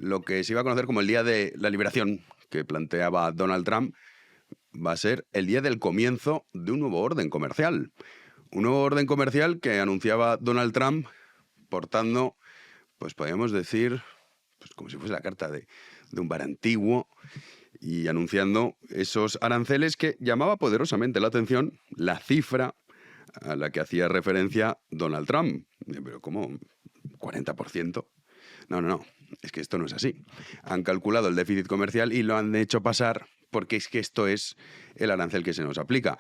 lo que se iba a conocer como el Día de la Liberación que planteaba Donald Trump va a ser el día del comienzo de un nuevo orden comercial. Un nuevo orden comercial que anunciaba Donald Trump portando, pues podríamos decir, pues como si fuese la carta de un bar antiguo, y anunciando esos aranceles que llamaba poderosamente la atención la cifra a la que hacía referencia Donald Trump. Pero ¿cómo? ¿40%? No, es que esto no es así. Han calculado el déficit comercial y lo han hecho pasar porque es que esto es el arancel que se nos aplica.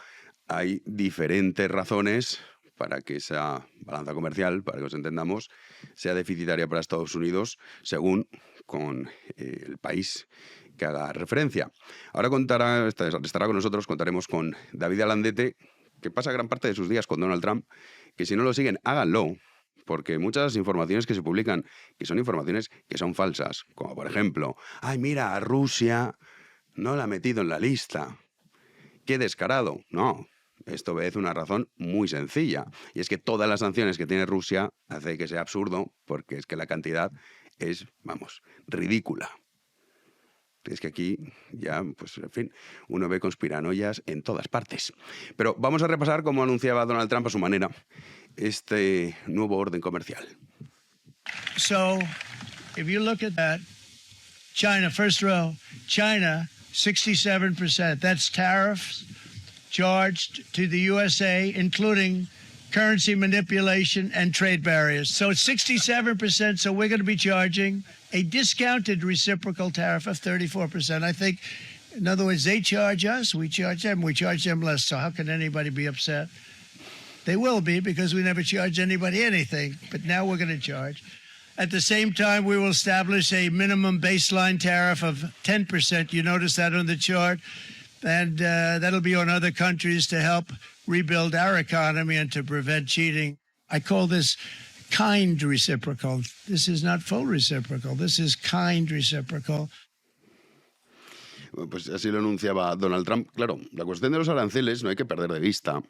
Hay diferentes razones para que esa balanza comercial, para que os entendamos, sea deficitaria para Estados Unidos según con el país que haga referencia. Ahora estará con nosotros, contaremos con David Alandete, que pasa gran parte de sus días con Donald Trump, que si no lo siguen, háganlo, porque muchas de las informaciones que se publican, que son informaciones que son falsas, como por ejemplo, ay mira, a Rusia no la ha metido en la lista, qué descarado. No, esto obedece una razón muy sencilla, y es que todas las sanciones que tiene Rusia hace que sea absurdo, porque es que la cantidad es, vamos, ridícula. Es que aquí ya, pues en fin, uno ve conspiranoias en todas partes. Pero vamos a repasar cómo anunciaba Donald Trump a su manera este nuevo orden comercial. So, if you look at that, China, first row, China, 67%. That's tariffs charged to the USA, including currency manipulation and trade barriers. So it's 67%, so we're going to be charging a discounted reciprocal tariff of 34%. I think, in other words, they charge us, we charge them less. So how can anybody be upset? They will be, because we never charge anybody anything, but now we're going to charge. At the same time, we will establish a minimum baseline tariff of 10%. You notice that on the chart. And that'll be on other countries to help rebuild our economy and to prevent cheating. I call this kind reciprocal. This is not full reciprocal. This is kind reciprocal. Bueno, pues así lo anunciaba Donald Trump. Claro, la cuestión de los aranceles no hay que perder de vista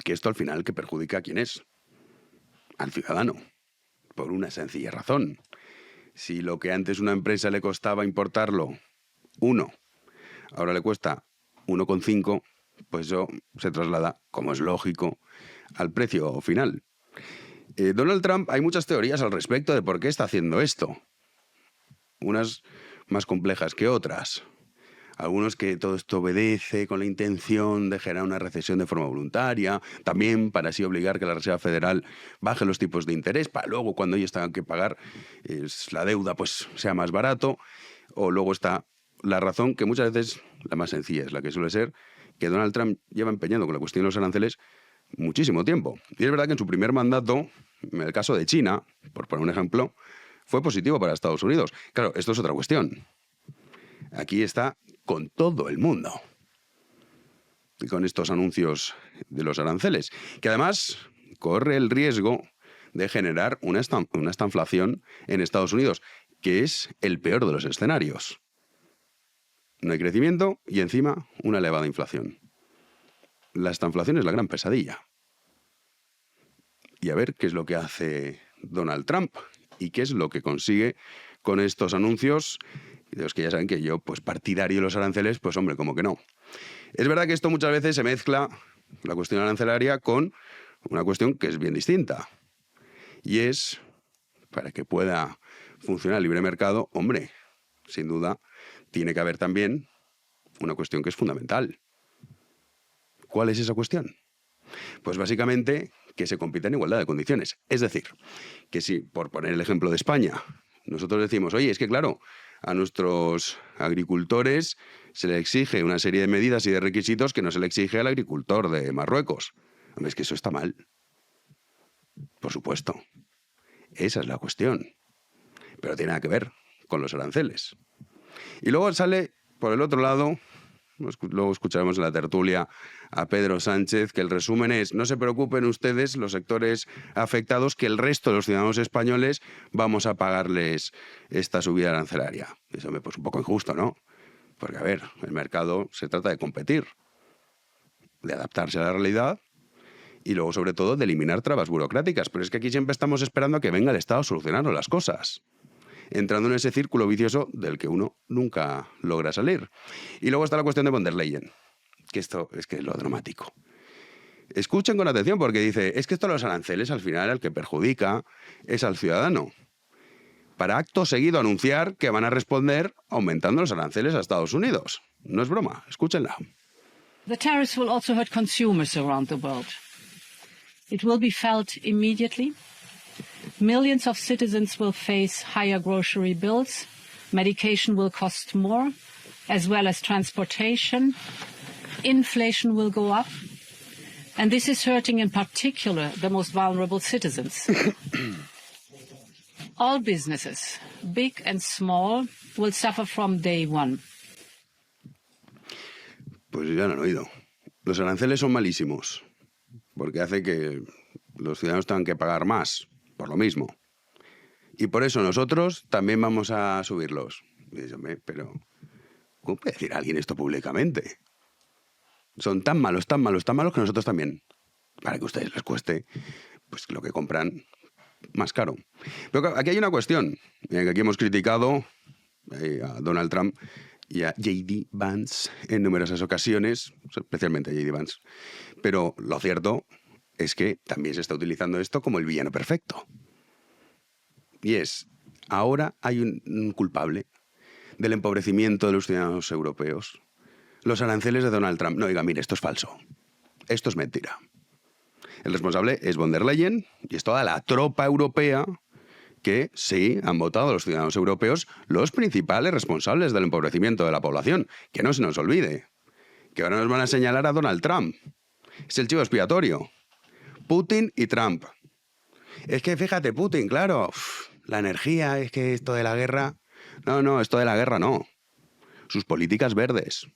que esto al final que perjudica a quién es, al ciudadano, por una sencilla razón. Si lo que antes una empresa le costaba importarlo 1, ahora le cuesta 1,5, pues eso se traslada, como es lógico, al precio final. Donald Trump, hay muchas teorías al respecto de por qué está haciendo esto. Unas más complejas que otras. Algunos que todo esto obedece con la intención de generar una recesión de forma voluntaria, también para así obligar que la Reserva Federal baje los tipos de interés, para luego cuando ellos tengan que pagar la deuda pues sea más barato. O luego está la razón, que muchas veces la más sencilla es la que suele ser, que Donald Trump lleva empeñando con la cuestión de los aranceles muchísimo tiempo. Y es verdad que en su primer mandato, en el caso de China, por poner un ejemplo, fue positivo para Estados Unidos. Claro, esto es otra cuestión. Aquí está con todo el mundo, y con estos anuncios de los aranceles, que además corre el riesgo de generar una estanflación en Estados Unidos, que es el peor de los escenarios. No hay crecimiento y encima una elevada inflación. La estanflación es la gran pesadilla. Y a ver qué es lo que hace Donald Trump y qué es lo que consigue con estos anuncios, de los que ya saben que yo, pues partidario de los aranceles, pues hombre, como que no. Es verdad que esto muchas veces se mezcla, la cuestión arancelaria, con una cuestión que es bien distinta. Y es, para que pueda funcionar el libre mercado, hombre, sin duda, tiene que haber también una cuestión que es fundamental. ¿Cuál es esa cuestión? Pues básicamente que se compita en igualdad de condiciones. Es decir, que si, por poner el ejemplo de España, nosotros decimos, oye, es que claro, a nuestros agricultores se le exige una serie de medidas y de requisitos que no se le exige al agricultor de Marruecos. Hombre, es que eso está mal. Por supuesto. Esa es la cuestión. Pero tiene nada que ver con los aranceles. Y luego sale, por el otro lado, luego escucharemos en la tertulia a Pedro Sánchez, que el resumen es: no se preocupen ustedes, los sectores afectados, que el resto de los ciudadanos españoles vamos a pagarles esta subida arancelaria. Eso me parece un poco injusto, ¿no? Porque, a ver, el mercado se trata de competir, de adaptarse a la realidad y luego, sobre todo, de eliminar trabas burocráticas. Pero es que aquí siempre estamos esperando a que venga el Estado a solucionarnos las cosas. entrando en ese círculo vicioso del que uno nunca logra salir. Y luego está la cuestión de von der Leyen, que esto es que es lo dramático. Escuchen con atención porque dice, es que esto de los aranceles al final el que perjudica es al ciudadano. Para acto seguido anunciar que van a responder aumentando los aranceles a Estados Unidos. No es broma, escúchenla. The tariffs will also hurt consumers around the world. It will be felt immediately. Millions of citizens will face higher grocery bills. Medication will cost more, as well as transportation. Inflation will go up. And this is hurting in particular the most vulnerable citizens. All businesses, big and small, will suffer from day one. Pues ya lo han oído. Los aranceles son malísimos, porque hace que los ciudadanos tengan que pagar más por lo mismo. Y por eso nosotros también vamos a subirlos. Y dices, hombre, pero ¿cómo puede decir alguien esto públicamente? Son tan malos, tan malos, tan malos que nosotros también. Para que a ustedes les cueste pues lo que compran más caro. Pero aquí hay una cuestión. Que aquí hemos criticado a Donald Trump y a J.D. Vance en numerosas ocasiones, especialmente a J.D. Vance. Pero lo cierto es que también se está utilizando esto como el villano perfecto. Y es, ahora hay un culpable del empobrecimiento de los ciudadanos europeos. Los aranceles de Donald Trump. No, oiga, mire, esto es falso. Esto es mentira. El responsable es von der Leyen y es toda la tropa europea que sí han votado a los ciudadanos europeos los principales responsables del empobrecimiento de la población. Que no se nos olvide. Que ahora nos van a señalar a Donald Trump. Es el chivo expiatorio. Putin y Trump. Es que fíjate, Putin, claro, la energía, es que esto de la guerra... No, esto de la guerra no. Sus políticas verdes.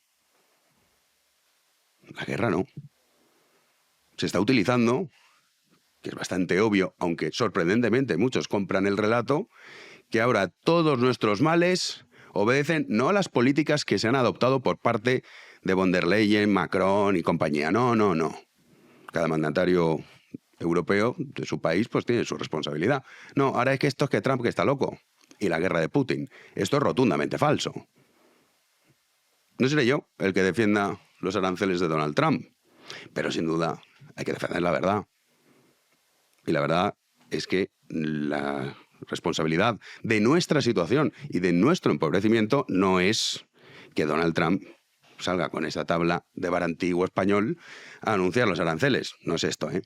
La guerra no. Se está utilizando, que es bastante obvio, aunque sorprendentemente muchos compran el relato, que ahora todos nuestros males obedecen no a las políticas que se han adoptado por parte de von der Leyen, Macron y compañía. No. Cada mandatario europeo de su país pues tiene su responsabilidad. No, ahora es que esto es que Trump que está loco y la guerra de Putin. Esto es rotundamente falso. No seré yo el que defienda los aranceles de Donald Trump, pero sin duda hay que defender la verdad. Y la verdad es que la responsabilidad de nuestra situación y de nuestro empobrecimiento no es que Donald Trump salga con esa tabla de bar antiguo español a anunciar los aranceles. No es esto, ¿eh?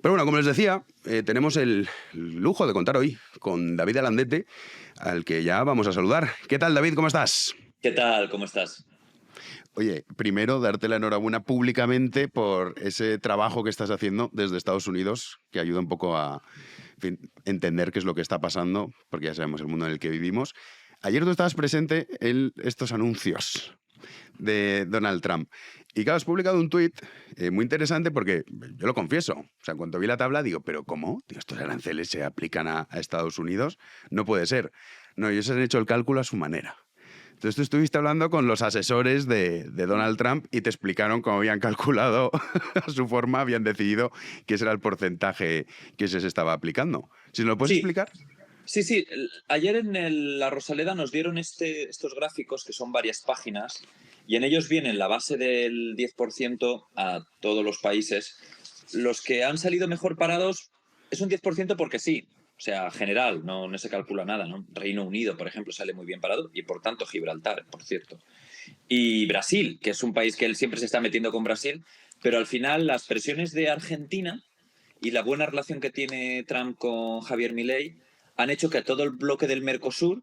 Pero bueno, como les decía, tenemos el lujo de contar hoy con David Alandete, al que ya vamos a saludar. ¿Qué tal, David? ¿Cómo estás? ¿Qué tal? ¿Cómo estás? Oye, primero darte la enhorabuena públicamente por ese trabajo que estás haciendo desde Estados Unidos, que ayuda un poco a entender qué es lo que está pasando, porque ya sabemos el mundo en el que vivimos. Ayer tú estabas presente en estos anuncios de Donald Trump. Y claro, has publicado un tuit muy interesante porque, yo lo confieso, o sea, cuando vi la tabla digo, ¿pero cómo? Digo, estos aranceles se aplican a Estados Unidos. No puede ser. No, ellos han hecho el cálculo a su manera. Entonces tú estuviste hablando con los asesores de Donald Trump y te explicaron cómo habían calculado a su forma, habían decidido que ese era el porcentaje que se estaba aplicando. ¿Si nos lo puedes explicar? Sí. Ayer en la Rosaleda nos dieron estos gráficos, que son varias páginas, y en ellos vienen la base del 10% a todos los países. Los que han salido mejor parados es un 10% porque sí. O sea, general, no se calcula nada, ¿no? Reino Unido, por ejemplo, sale muy bien parado y, por tanto, Gibraltar, por cierto. Y Brasil, que es un país que él siempre se está metiendo con Brasil, pero al final las presiones de Argentina y la buena relación que tiene Trump con Javier Milei han hecho que a todo el bloque del Mercosur,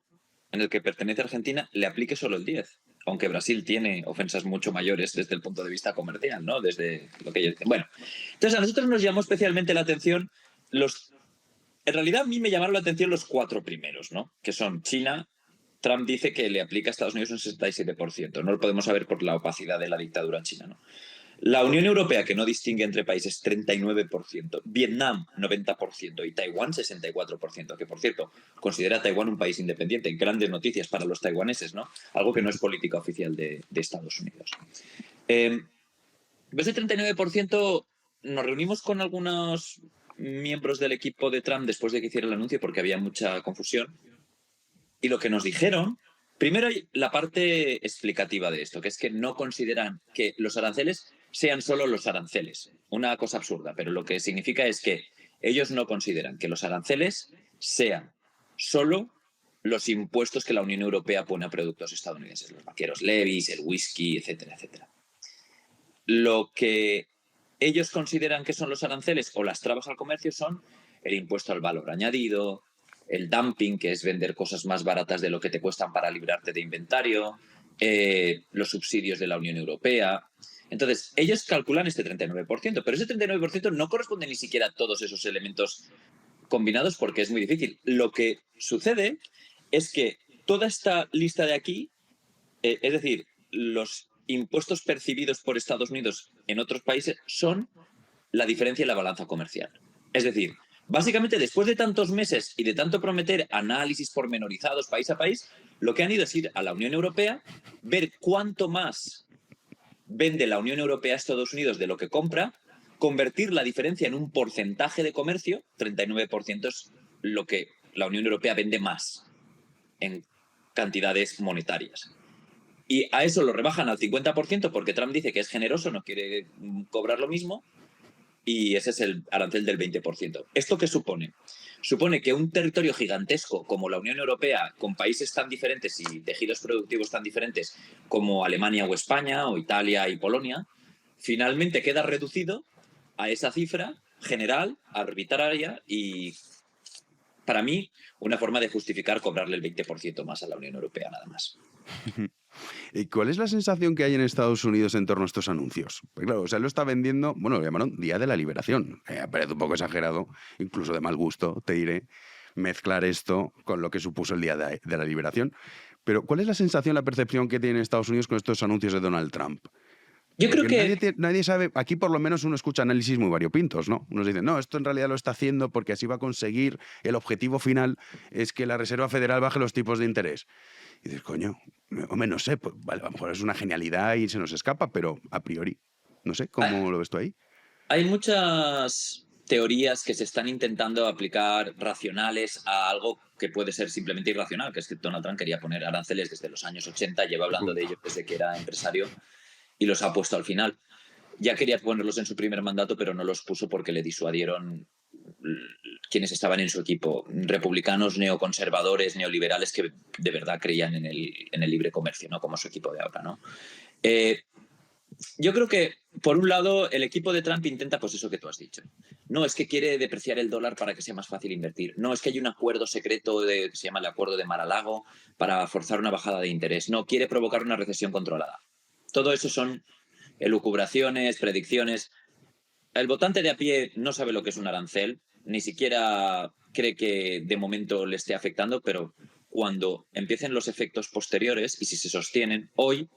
en el que pertenece Argentina, le aplique solo el 10. Aunque Brasil tiene ofensas mucho mayores desde el punto de vista comercial, ¿no? Desde lo que ellos dicen. Bueno, entonces a nosotros nos llamó especialmente la atención En realidad, a mí me llamaron la atención los 4 primeros, ¿no? Que son China. Trump dice que le aplica a Estados Unidos un 67%. No lo podemos saber por la opacidad de la dictadura china, ¿no? La Unión Europea, que no distingue entre países, 39%. Vietnam, 90%. Y Taiwán, 64%. Que, por cierto, considera a Taiwán un país independiente. Grandes noticias para los taiwaneses, ¿no? Algo que no es política oficial de Estados Unidos. Ese 39%, nos reunimos con algunos miembros del equipo de Trump después de que hiciera el anuncio porque había mucha confusión Y lo que nos dijeron, primero hay la parte explicativa de esto, que es que no consideran que los aranceles sean solo los aranceles. Una cosa absurda, pero lo que significa es que ellos no consideran que los aranceles sean solo los impuestos que la Unión Europea pone a productos estadounidenses, los vaqueros levis, el whisky, etcétera, etcétera. Lo que ellos consideran que son los aranceles o las trabas al comercio son el impuesto al valor añadido, el dumping, que es vender cosas más baratas de lo que te cuestan para librarte de inventario, los subsidios de la Unión Europea. Entonces, ellos calculan este 39%, pero ese 39% no corresponde ni siquiera a todos esos elementos combinados porque es muy difícil. Lo que sucede es que toda esta lista de aquí, es decir, los impuestos percibidos por Estados Unidos en otros países son la diferencia en la balanza comercial. Es decir, básicamente después de tantos meses y de tanto prometer análisis pormenorizados país a país, lo que han ido es ir a la Unión Europea, ver cuánto más vende la Unión Europea a Estados Unidos de lo que compra, convertir la diferencia en un porcentaje de comercio, 39% es lo que la Unión Europea vende más en cantidades monetarias. Y a eso lo rebajan al 50% porque Trump dice que es generoso, no quiere cobrar lo mismo, y ese es el arancel del 20%. ¿Esto qué supone? Supone que un territorio gigantesco como la Unión Europea, con países tan diferentes y tejidos productivos tan diferentes como Alemania o España, o Italia y Polonia, finalmente queda reducido a esa cifra general, arbitraria y, para mí, una forma de justificar cobrarle el 20% más a la Unión Europea, nada más. ¿Y cuál es la sensación que hay en Estados Unidos en torno a estos anuncios? Pues claro, o sea, lo está vendiendo, bueno, lo llamaron Día de la Liberación. Parece un poco exagerado, incluso de mal gusto, te diré, mezclar esto con lo que supuso el Día de la Liberación. Pero ¿cuál es la sensación, la percepción que tiene Estados Unidos con estos anuncios de Donald Trump? Yo creo Porque que nadie sabe, aquí por lo menos uno escucha análisis muy variopintos, ¿no? Unos dicen, no, esto en realidad lo está haciendo porque así va a conseguir, el objetivo final es que la Reserva Federal baje los tipos de interés. Y dices, coño, hombre, no sé, pues, vale, a lo mejor es una genialidad y se nos escapa, pero a priori, no sé, ¿cómo lo ves tú ahí? hay muchas teorías que se están intentando aplicar racionales a algo que puede ser simplemente irracional, que es que Donald Trump quería poner aranceles desde los años 80, lleva hablando de ellos desde que era empresario y los ha puesto al final. Ya quería ponerlos en su primer mandato, pero no los puso porque le disuadieron quienes estaban en su equipo, republicanos, neoconservadores, neoliberales que de verdad creían en el libre comercio, ¿no? Como su equipo de ahora, ¿no? Yo creo que, por un lado, el equipo de Trump intenta, pues eso que tú has dicho. No, es que quiere depreciar el dólar para que sea más fácil invertir. No, es que hay un acuerdo secreto que se llama el Acuerdo de Mar-a-Lago para forzar una bajada de interés. No, quiere provocar una recesión controlada. Todo eso son elucubraciones, predicciones. El votante de a pie no sabe lo que es un arancel, ni siquiera cree que de momento le esté afectando, pero cuando empiecen los efectos posteriores y si se sostienen, hoy,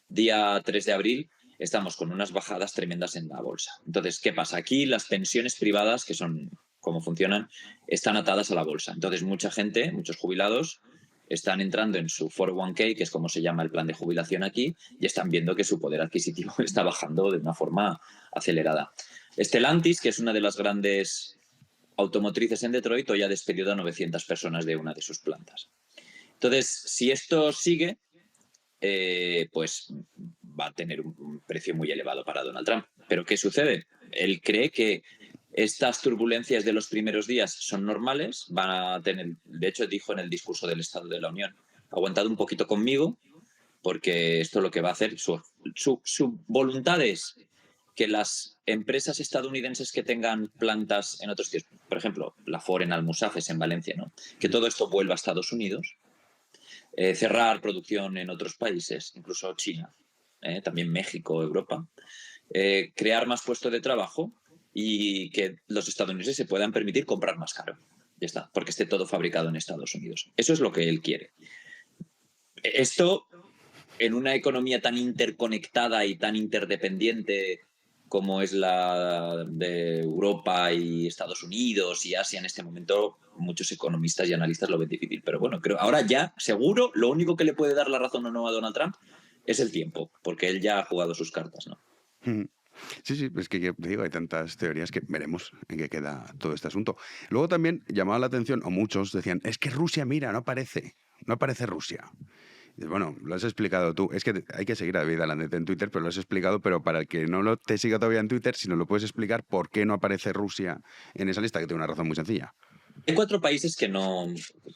día 3 de abril, estamos con unas bajadas tremendas en la bolsa. Entonces, ¿qué pasa? Aquí las pensiones privadas, que son cómo funcionan, están atadas a la bolsa. Entonces, mucha gente, muchos jubilados, están entrando en su 401k, que es como se llama el plan de jubilación aquí, y están viendo que su poder adquisitivo está bajando de una forma acelerada. Stellantis, que es una de las grandes automotrices en Detroit, hoy ha despedido a 900 personas de una de sus plantas. Entonces, si esto sigue, pues va a tener un precio muy elevado para Donald Trump. ¿Pero qué sucede? Él cree que estas turbulencias de los primeros días son normales, van a tener, de hecho dijo en el discurso del Estado de la Unión, aguantad un poquito conmigo, porque esto lo que va a hacer, su voluntad es que las empresas estadounidenses que tengan plantas en otros sitios, por ejemplo, la Ford en Almusafes, en Valencia, ¿no? Que todo esto vuelva a Estados Unidos, cerrar producción en otros países, incluso China, también México, Europa, crear más puestos de trabajo y que los estadounidenses se puedan permitir comprar más caro. Ya está, porque esté todo fabricado en Estados Unidos. Eso es lo que él quiere. Esto, en una economía tan interconectada y tan interdependiente como es la de Europa y Estados Unidos y Asia en este momento, muchos economistas y analistas lo ven difícil. Pero bueno, creo ahora ya, seguro, lo único que le puede dar la razón o no a Donald Trump es el tiempo, porque él ya ha jugado sus cartas, ¿no? Sí, sí, es que ya te digo, hay tantas teorías que veremos en qué queda todo este asunto. Luego también llamaba la atención, o muchos decían, es que Rusia, mira, no aparece. no aparece Rusia. Y bueno, lo has explicado tú. Es que hay que seguir a David Alandete en Twitter, pero lo has explicado. Pero para el que no te siga todavía en Twitter, si nos lo puedes explicar por qué no aparece Rusia en esa lista, que tiene una razón muy sencilla. Hay 4 países que no,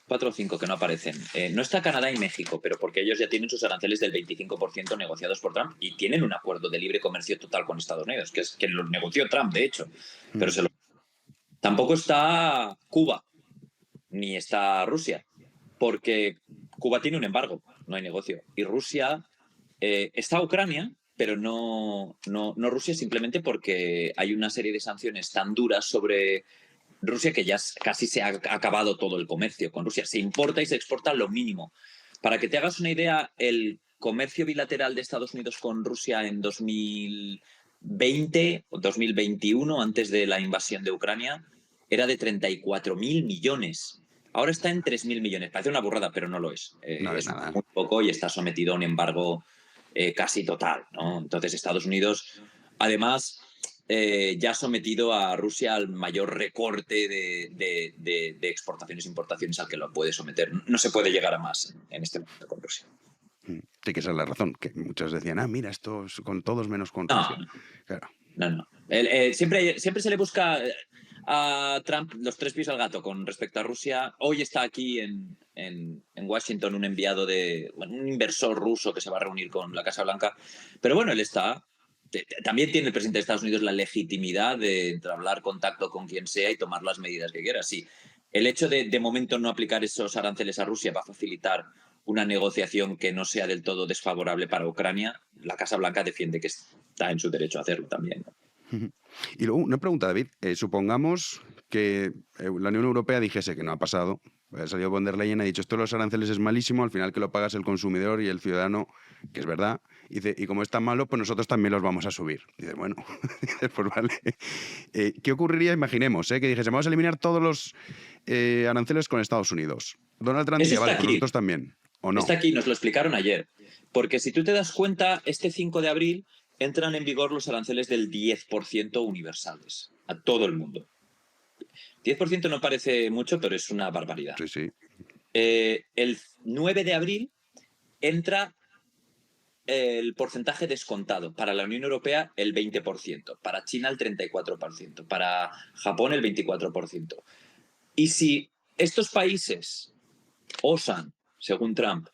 4 o 5 que no aparecen. No está Canadá y México, pero porque ellos ya tienen sus aranceles del 25% negociados por Trump y tienen un acuerdo de libre comercio total con Estados Unidos, que es que lo negoció Trump, de hecho. Pero tampoco está Cuba, ni está Rusia, porque Cuba tiene un embargo, no hay negocio. Y Rusia, está Ucrania, pero no Rusia, simplemente porque hay una serie de sanciones tan duras sobre Rusia que ya casi se ha acabado todo el comercio con Rusia. Se importa y se exporta lo mínimo. Para que te hagas una idea, el comercio bilateral de Estados Unidos con Rusia en 2020 o 2021, antes de la invasión de Ucrania, era de 34.000 millones. Ahora está en 3.000 millones. Parece una burrada, pero no lo es. No es Es nada. muy poco y está sometido a un embargo casi total, ¿no? Entonces Estados Unidos, además, ya ha sometido a Rusia al mayor recorte de exportaciones e importaciones al que lo puede someter. No se puede llegar a más en este momento con Rusia. Sí, que esa es la razón. Que muchos decían, mira, esto es con todos menos con No, Rusia. Claro. no. Siempre se le busca a Trump los 3 pies al gato con respecto a Rusia. Hoy está aquí en Washington un enviado un inversor ruso que se va a reunir con la Casa Blanca. Pero bueno, él está. También tiene el presidente de Estados Unidos la legitimidad de entablar contacto con quien sea y tomar las medidas que quiera. Sí, el hecho de momento no aplicar esos aranceles a Rusia va a facilitar una negociación que no sea del todo desfavorable para Ucrania. La Casa Blanca defiende que está en su derecho a hacerlo también. Y luego una pregunta, David. Supongamos que la Unión Europea dijese que no ha pasado. Ha salido von der Leyen, ha dicho esto de los aranceles es malísimo, al final que lo pagas el consumidor y el ciudadano, que es verdad. Y como es tan malo, pues nosotros también los vamos a subir. Y dices, bueno, pues vale. ¿Qué ocurriría? Imaginemos, que dijese, vamos a eliminar todos los aranceles con Estados Unidos. Donald Trump diría, vale, pues nosotros también. ¿O no? Está aquí, nos lo explicaron ayer. Porque si tú te das cuenta, este 5 de abril entran en vigor los aranceles del 10% universales a todo el mundo. 10% no parece mucho, pero es una barbaridad. Sí, sí. El 9 de abril entra el porcentaje descontado. Para la Unión Europea, el 20%. Para China, el 34%. Para Japón, el 24%. Y si estos países osan, según Trump,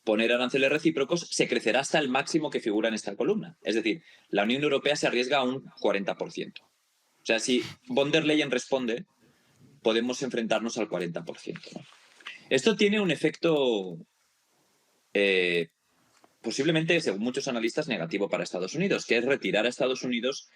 poner aranceles recíprocos, se crecerá hasta el máximo que figura en esta columna. Es decir, la Unión Europea se arriesga a un 40%. O sea, si von der Leyen responde, podemos enfrentarnos al 40%, ¿no? Esto tiene un efecto posiblemente, según muchos analistas, negativo para Estados Unidos, que es retirar a Estados Unidos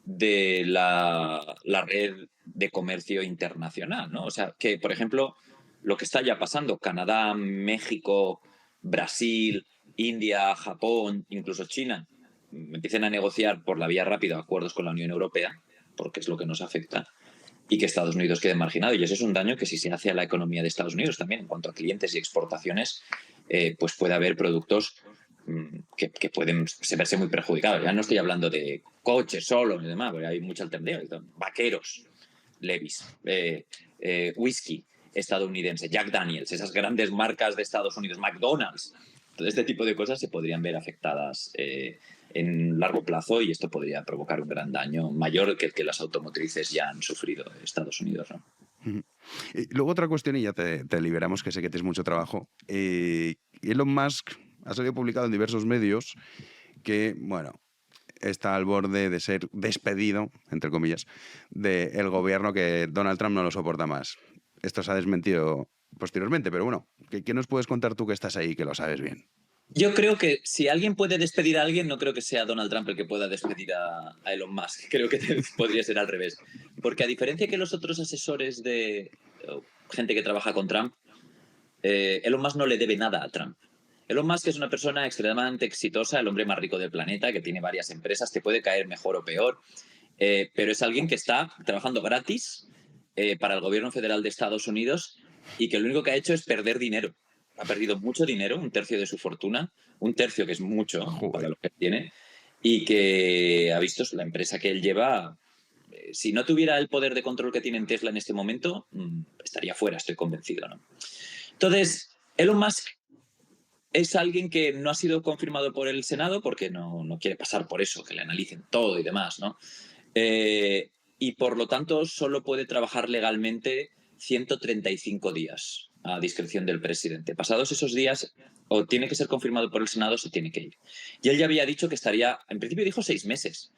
de la red de comercio internacional, ¿no? O sea, que, por ejemplo, lo que está ya pasando, Canadá, México, Brasil, India, Japón, incluso China, empiecen a negociar por la vía rápida acuerdos con la Unión Europea, porque es lo que nos afecta, y que Estados Unidos quede marginado. Y eso es un daño que, si se hace a la economía de Estados Unidos también, en cuanto a clientes y exportaciones, pues puede haber productos que pueden verse muy perjudicados. Ya no estoy hablando de coches solo y demás, porque hay mucha alternativa. Vaqueros, Levi's, whisky estadounidense, Jack Daniels, esas grandes marcas de Estados Unidos, McDonald's. Todo este tipo de cosas se podrían ver afectadas en largo plazo, y esto podría provocar un gran daño mayor que el que las automotrices ya han sufrido en Estados Unidos, ¿no? Y luego otra cuestión, y ya te liberamos, que sé que tienes mucho trabajo. Elon Musk ha salido publicado en diversos medios que, bueno, está al borde de ser despedido, entre comillas, del gobierno, que Donald Trump no lo soporta más. Esto se ha desmentido posteriormente, pero bueno, ¿qué nos puedes contar tú, que estás ahí, que lo sabes bien? Yo creo que si alguien puede despedir a alguien, no creo que sea Donald Trump el que pueda despedir a Elon Musk. Creo que podría ser al revés. Porque, a diferencia que los otros asesores de gente que trabaja con Trump, Elon Musk no le debe nada a Trump. Elon Musk es una persona extremadamente exitosa, el hombre más rico del planeta, que tiene varias empresas, te puede caer mejor o peor, pero es alguien que está trabajando gratis para el gobierno federal de Estados Unidos, y que lo único que ha hecho es perder dinero. Ha perdido mucho dinero, 1/3 de su fortuna, 1/3, que es mucho para lo que tiene, y que ha visto la empresa que él lleva. Si no tuviera el poder de control que tiene en Tesla en este momento, estaría fuera, estoy convencido, ¿no? Entonces, Elon Musk es alguien que no ha sido confirmado por el Senado porque no quiere pasar por eso, que le analicen todo y demás, ¿no? Y por lo tanto solo puede trabajar legalmente 135 días a discreción del presidente. Pasados esos días, o tiene que ser confirmado por el Senado o se tiene que ir. Y él ya había dicho que estaría, en principio dijo 6 meses,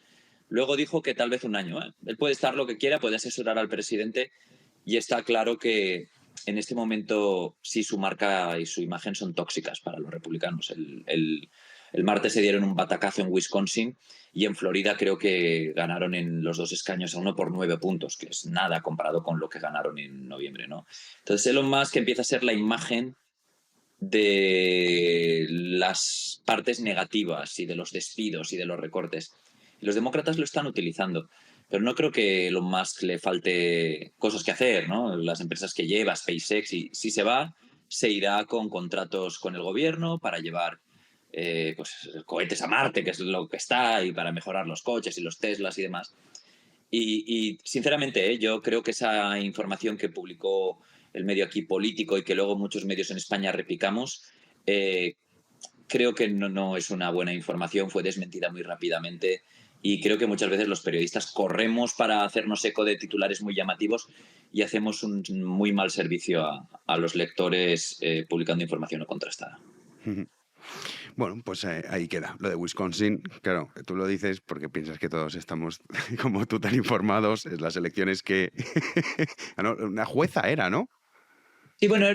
luego dijo que tal vez un año. Él puede estar lo que quiera, puede asesorar al presidente y está claro que en este momento sí su marca y su imagen son tóxicas para los republicanos. El martes se dieron un batacazo en Wisconsin y en Florida creo que ganaron en los 2 escaños a uno por 9 puntos, que es nada comparado con lo que ganaron en noviembre, ¿no? Entonces Elon Musk empieza a ser la imagen de las partes negativas y de los despidos y de los recortes. Y los demócratas lo están utilizando. Pero no creo que a Elon Musk le falte cosas que hacer, ¿no? Las empresas que lleva, SpaceX, y si se va, se irá con contratos con el gobierno para llevar pues, cohetes a Marte, que es lo que está, y para mejorar los coches y los Teslas y demás. Y sinceramente, yo creo que esa información que publicó el medio aquí político y que luego muchos medios en España replicamos, creo que no es una buena información, fue desmentida muy rápidamente y creo que muchas veces los periodistas corremos para hacernos eco de titulares muy llamativos y hacemos un muy mal servicio a los lectores publicando información no contrastada. Bueno, pues ahí queda. Lo de Wisconsin, claro, tú lo dices porque piensas que todos estamos como tú tan informados. Es las elecciones que... Una jueza era, ¿no? Sí, bueno,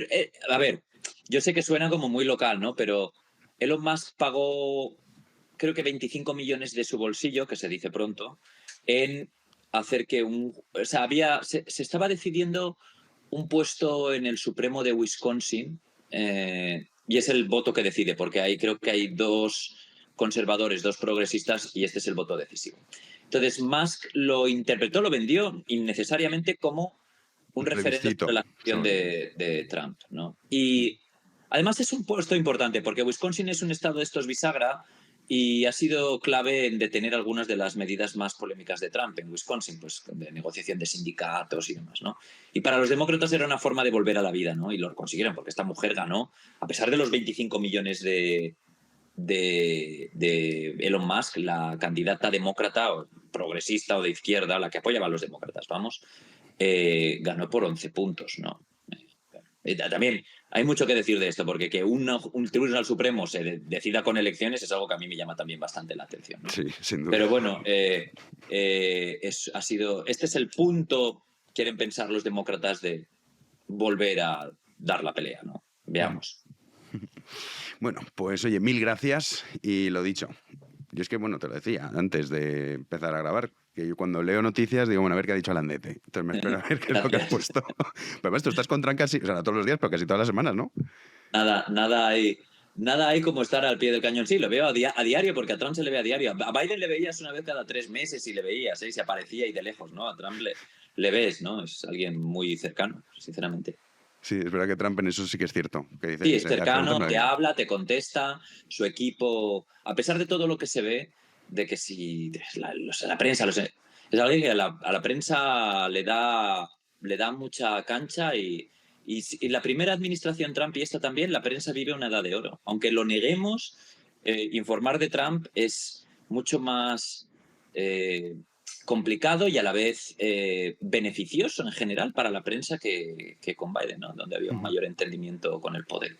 a ver, yo sé que suena como muy local, ¿no? Pero Elon Musk pagó, creo que 25 millones de su bolsillo, que se dice pronto, en hacer que o sea, se estaba decidiendo un puesto en el Supremo de Wisconsin, y es el voto que decide, porque ahí creo que hay 2 conservadores, 2 progresistas, y este es el voto decisivo. Entonces, Musk lo interpretó, lo vendió innecesariamente como un referendo sobre la acción de Trump, ¿no? Y además es un puesto importante porque Wisconsin es un estado de estos bisagra y ha sido clave en detener algunas de las medidas más polémicas de Trump en Wisconsin, pues de negociación de sindicatos y demás, ¿no? Y para los demócratas era una forma de volver a la vida, ¿no? Y lo consiguieron porque esta mujer ganó, a pesar de los 25 millones de Elon Musk, la candidata demócrata o progresista o de izquierda, la que apoyaba a los demócratas, vamos, ganó por 11 puntos, ¿no? También hay mucho que decir de esto, porque que un Tribunal Supremo se decida con elecciones es algo que a mí me llama también bastante la atención, ¿no? Sí, sin duda. Pero bueno, este es el punto, quieren pensar los demócratas, de volver a dar la pelea, ¿no? Veamos. Bueno, pues oye, 1000 gracias y lo dicho. Yo es que, bueno, te lo decía antes de empezar a grabar, que yo cuando leo noticias digo, bueno, a ver qué ha dicho Alandete. Entonces me espero a ver qué es lo que has puesto. Pero además tú estás con Trump casi, o sea, no todos los días, pero casi todas las semanas, ¿no? Nada hay como estar al pie del cañón. Sí, lo veo a diario, porque a Trump se le ve a diario. A Biden le veías una vez cada 3 meses y le veías, y se aparecía y de lejos, ¿no? A Trump le ves, ¿no? Es alguien muy cercano, sinceramente. Sí, es verdad que Trump en eso sí que es cierto. Que dice, Sí, es cercano, te habla, te contesta, su equipo, a pesar de todo lo que se ve, de que si la prensa, es alguien que a la prensa le da mucha cancha y la primera administración Trump y esta también, la prensa vive una edad de oro. Aunque lo neguemos, informar de Trump es mucho más complicado y a la vez beneficioso en general para la prensa que con Biden, ¿no? Donde había un mayor entendimiento con el poder.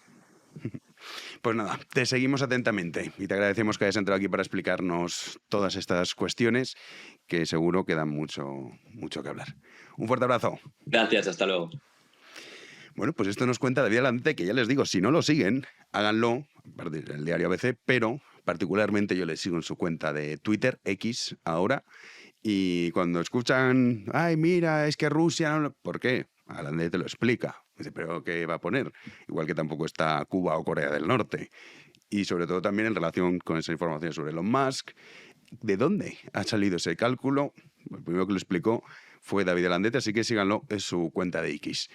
Pues nada, te seguimos atentamente y te agradecemos que hayas entrado aquí para explicarnos todas estas cuestiones que seguro que dan mucho que hablar. Un fuerte abrazo. Gracias, hasta luego. Bueno, pues esto nos cuenta David Alandete, que ya les digo, si no lo siguen, háganlo, el diario ABC, pero particularmente yo les sigo en su cuenta de Twitter, X, ahora, y cuando escuchan, ay, mira, es que Rusia no... ¿Por qué? Alandete te lo explica. Dice, ¿pero qué va a poner? Igual que tampoco está Cuba o Corea del Norte. Y sobre todo también en relación con esa información sobre Elon Musk. ¿De dónde ha salido ese cálculo? El primero que lo explicó fue David Alandete, así que síganlo en su cuenta de X.